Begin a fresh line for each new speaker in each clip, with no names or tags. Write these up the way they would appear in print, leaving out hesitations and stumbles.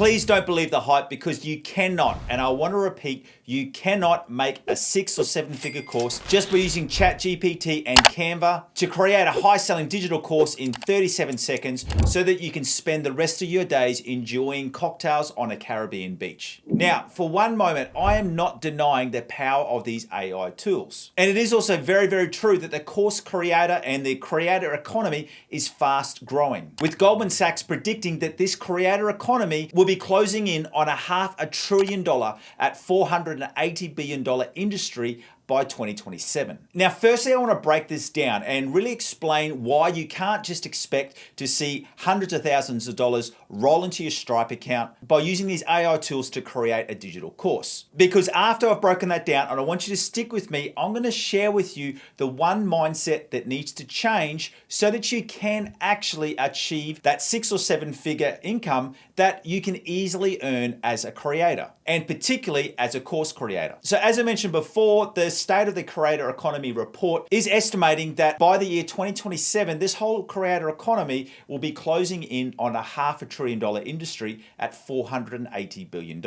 Please don't believe the hype, because you cannot, and I want to repeat, you cannot make a 6 or 7 figure course just by using ChatGPT and Canva to create a high selling digital course in 37 seconds so that you can spend the rest of your days enjoying cocktails on a Caribbean beach. Now, for one moment, I am not denying the power of these AI tools. And it is also very, very true that the course creator and the creator economy is fast growing, with Goldman Sachs predicting that this creator economy will be closing in on a $500 billion at $480 billion industry by 2027. Now, firstly, I want to break this down and really explain why you can't just expect to see hundreds of thousands of dollars roll into your Stripe account by using these AI tools to create a digital course. Because after I've broken that down, and I want you to stick with me, I'm going to share with you the one mindset that needs to change so that you can actually achieve that 6 or 7 figure income that you can easily earn as a creator, and particularly as a course creator. So as I mentioned before, the State of the Creator Economy report is estimating that by the year 2027, this whole creator economy will be closing in on a $500 billion industry at $480 billion.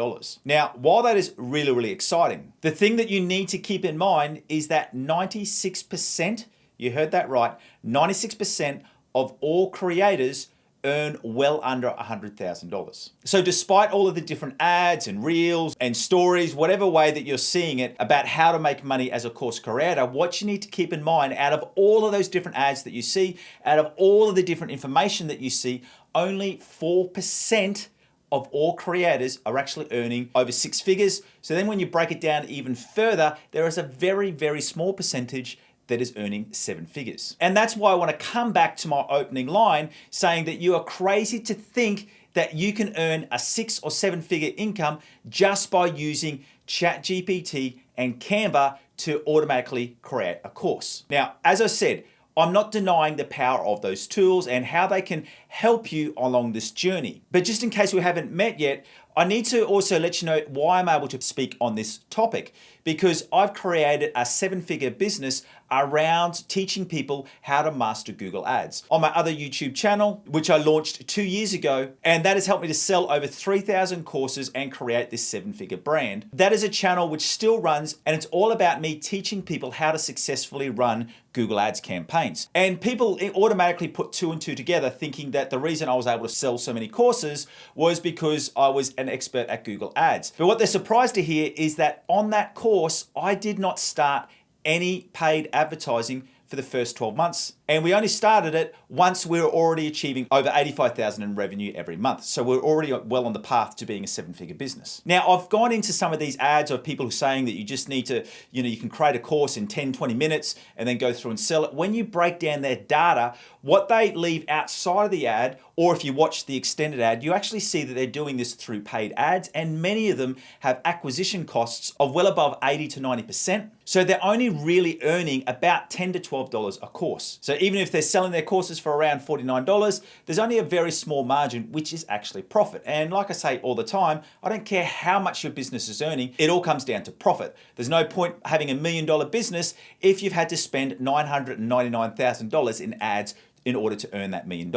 Now, while that is really, really exciting, the thing that you need to keep in mind is that 96%, you heard that right, 96% of all creators earn well under $100,000. So despite all of the different ads and reels and stories, whatever way that you're seeing it about how to make money as a course creator, what you need to keep in mind, out of all of those different ads that you see, out of all of the different information that you see, only 4% of all creators are actually earning over 6 figures. So then when you break it down even further, there is a very, very small percentage that is earning 7 figures. And that's why I want to come back to my opening line saying that you are crazy to think that you can earn a 6 or 7 figure income just by using ChatGPT and Canva to automatically create a course. Now, as I said, I'm not denying the power of those tools and how they can help you along this journey. But just in case we haven't met yet, I need to also let you know why I'm able to speak on this topic, because I've created a 7-figure business around teaching people how to master Google Ads on my other YouTube channel, which I launched 2 years ago. And that has helped me to sell over 3,000 courses and create this 7-figure brand. That is a channel which still runs, and it's all about me teaching people how to successfully run Google Ads campaigns. And people automatically put 2 and 2 together, thinking that the reason I was able to sell so many courses was because I was an expert at Google Ads. But what they're surprised to hear is that on that course, I did not start any paid advertising for the first 12 months. And we only started it once we were already achieving over $85,000 in revenue every month. So we're already well on the path to being a 7-figure business. Now, I've gone into some of these ads of people saying that you just need to, you can create a course in 10, 20 minutes and then go through and sell it. When you break down their data, what they leave outside of the ad, or if you watch the extended ad, you actually see that they're doing this through paid ads, and many of them have acquisition costs of well above 80 to 90%. So they're only really earning about $10 to $12 a course. So even if they're selling their courses for around $49, there's only a very small margin, which is actually profit. And like I say all the time, I don't care how much your business is earning, it all comes down to profit. There's no point having $1 million business if you've had to spend $999,000 in ads in order to earn that $1 million.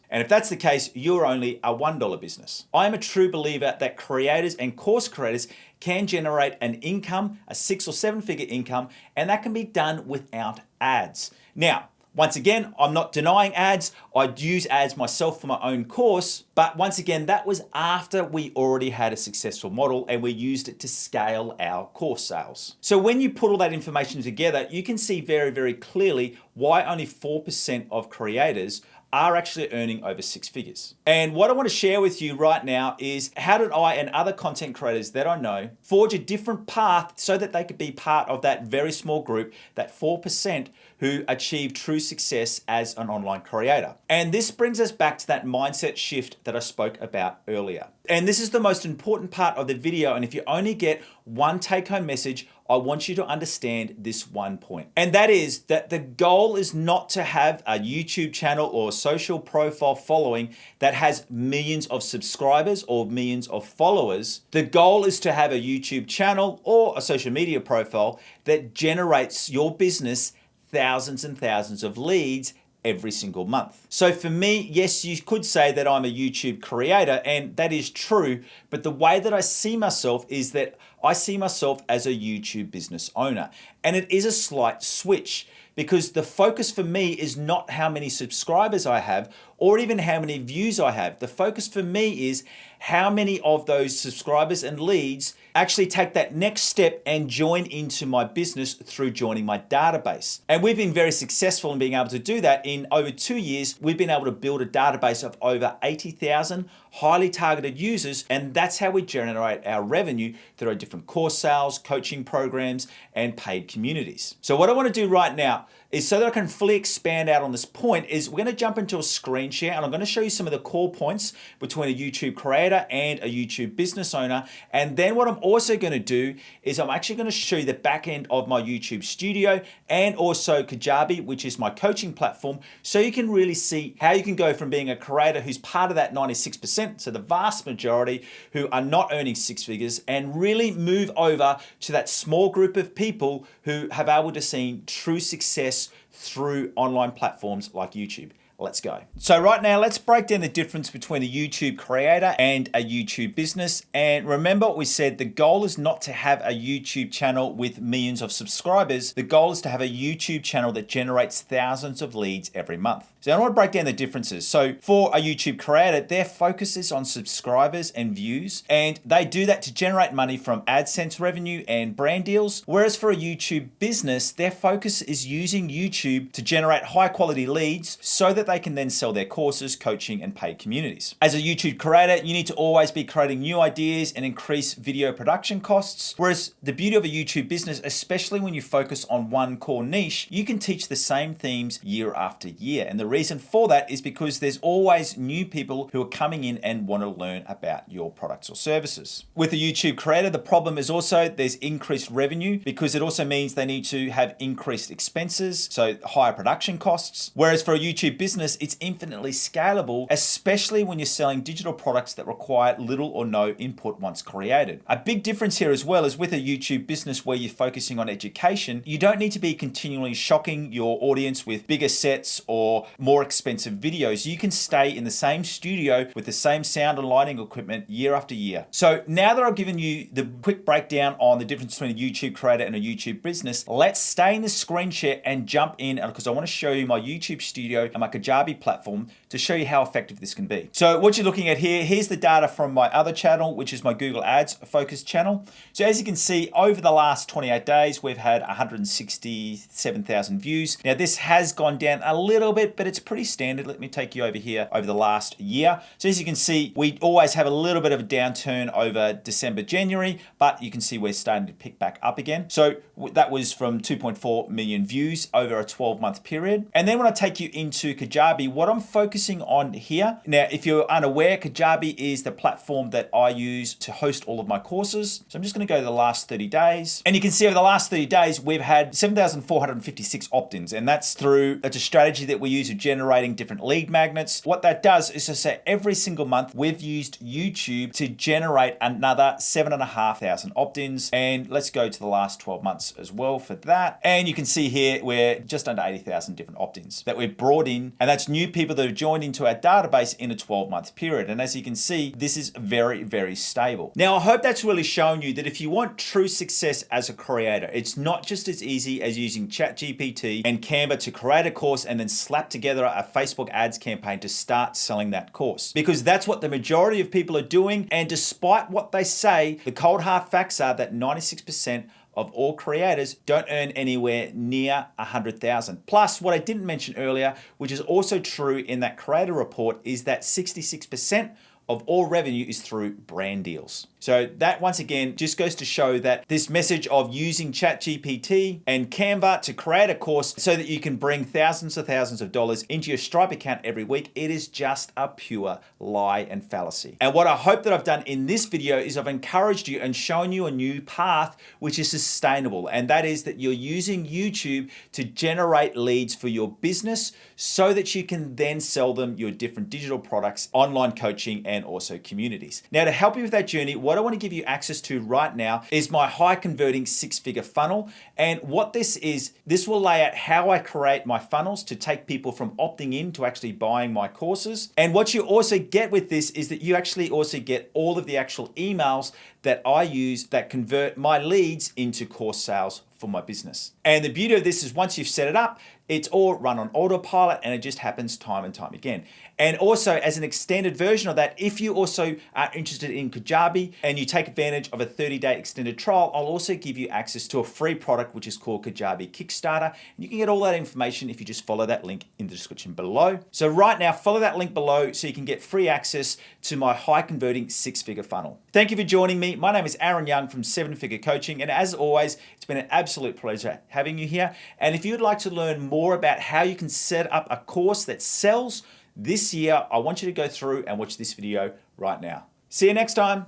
And if that's the case, you're only a $1 business. I'm a true believer that creators and course creators can generate an income, a 6 or 7 figure income, and that can be done without ads. Now, once again, I'm not denying ads. I'd use ads myself for my own course, but once again, that was after we already had a successful model and we used it to scale our course sales. So when you put all that information together, you can see very, very clearly why only 4% of creators are actually earning over 6 figures. And what I want to share with you right now is how did I and other content creators that I know forge a different path so that they could be part of that very small group, that 4% who achieve true success as an online creator. And this brings us back to that mindset shift that I spoke about earlier. And this is the most important part of the video. And if you only get one take-home message, I want you to understand this one point. And that is that the goal is not to have a YouTube channel or a social profile following that has millions of subscribers or millions of followers. The goal is to have a YouTube channel or a social media profile that generates your business thousands and thousands of leads every single month. So for me, yes, you could say that I'm a YouTube creator, and that is true, but the way that I see myself is that I see myself as a YouTube business owner. And it is a slight switch, because the focus for me is not how many subscribers I have or even how many views I have. The focus for me is how many of those subscribers and leads actually take that next step and join into my business through joining my database. And we've been very successful in being able to do that. In over 2 years, we've been able to build a database of over 80,000 highly targeted users, and that's how we generate our revenue through our different course sales, coaching programs, and paid communities. So what I want to do right now is, so that I can fully expand out on this point, is we're going to jump into a screen share, and I'm going to show you some of the core points between a YouTube creator and a YouTube business owner. And then what I'm also going to do is I'm actually going to show you the back end of my YouTube studio and also Kajabi, which is my coaching platform, so you can really see how you can go from being a creator who's part of that 96%, so the vast majority who are not earning six figures, and really move over to that small group of people who have able to see true success through online platforms like YouTube. Let's go. So right now, let's break down the difference between a YouTube creator and a YouTube business. And remember what we said, the goal is not to have a YouTube channel with millions of subscribers. The goal is to have a YouTube channel that generates thousands of leads every month. So I want to break down the differences. So for a YouTube creator, their focus is on subscribers and views, and they do that to generate money from AdSense revenue and brand deals. Whereas for a YouTube business, their focus is using YouTube to generate high quality leads so that they can then sell their courses, coaching, and paid communities. As a YouTube creator, you need to always be creating new ideas and increase video production costs. Whereas the beauty of a YouTube business, especially when you focus on one core niche, you can teach the same themes year after year. And the reason for that is because there's always new people who are coming in and want to learn about your products or services. With a YouTube creator, the problem is also there's increased revenue, because it also means they need to have increased expenses, so higher production costs. Whereas for a YouTube business, it's infinitely scalable, especially when you're selling digital products that require little or no input once created. A big difference here as well is with a YouTube business where you're focusing on education, you don't need to be continually shocking your audience with bigger sets or more expensive videos. You can stay in the same studio with the same sound and lighting equipment year after year. So now that I've given you the quick breakdown on the difference between a YouTube creator and a YouTube business, let's stay in the screen share and jump in, because I want to show you my YouTube studio and my Kajabi platform to show you how effective this can be. So what you're looking at here, here's the data from my other channel, which is my Google Ads focused channel. So as you can see, over the last 28 days, we've had 167,000 views. Now this has gone down a little bit, but it's pretty standard. Let me take you over here over the last year. So as you can see, we always have a little bit of a downturn over December, January, but you can see we're starting to pick back up again. So that was from 2.4 million views over a 12-month period. And then when I take you into Kajabi, what I'm focusing on here, now if you're unaware, Kajabi is the platform that I use to host all of my courses. So I'm just going to go to the last 30 days. And you can see over the last 30 days, we've had 7,456 opt-ins. And that's a strategy that we use of generating different lead magnets. What that does is to say every single month, we've used YouTube to generate another 7,500 opt-ins. And let's go to the last 12 months as well for that. And you can see here, we're just under 80,000 different opt-ins that we've brought in. And that's new people that have joined into our database in a 12-month period. And as you can see, this is very, very stable. Now, I hope that's really shown you that if you want true success as a creator, it's not just as easy as using ChatGPT and Canva to create a course and then slap together a Facebook ads campaign to start selling that course. Because that's what the majority of people are doing. And despite what they say, the cold hard facts are that 96% of all creators don't earn anywhere near 100,000. Plus, what I didn't mention earlier, which is also true in that creator report, is that 66% of all revenue is through brand deals. So that once again just goes to show that this message of using ChatGPT and Canva to create a course so that you can bring thousands of dollars into your Stripe account every week, it is just a pure lie and fallacy. And what I hope that I've done in this video is I've encouraged you and shown you a new path which is sustainable, and that is that you're using YouTube to generate leads for your business so that you can then sell them your different digital products, online coaching, and and also communities. Now, to help you with that journey, what I want to give you access to right now is my high converting six-figure funnel. And what this is, this will lay out how I create my funnels to take people from opting in to actually buying my courses. And what you also get with this is that you actually also get all of the actual emails that I use that convert my leads into course sales for my business. And the beauty of this is once you've set it up, it's all run on autopilot and it just happens time and time again. And also as an extended version of that, if you also are interested in Kajabi and you take advantage of a 30-day extended trial, I'll also give you access to a free product which is called Kajabi Kickstarter. And you can get all that information if you just follow that link in the description below. So right now, follow that link below so you can get free access to my high converting six-figure funnel. Thank you for joining me. My name is Aaron Young from 7-Figure Coaching. And as always, it's been an absolute pleasure having you here. And if you'd like to learn more about how you can set up a course that sells this year, I want you to go through and watch this video right now. See you next time.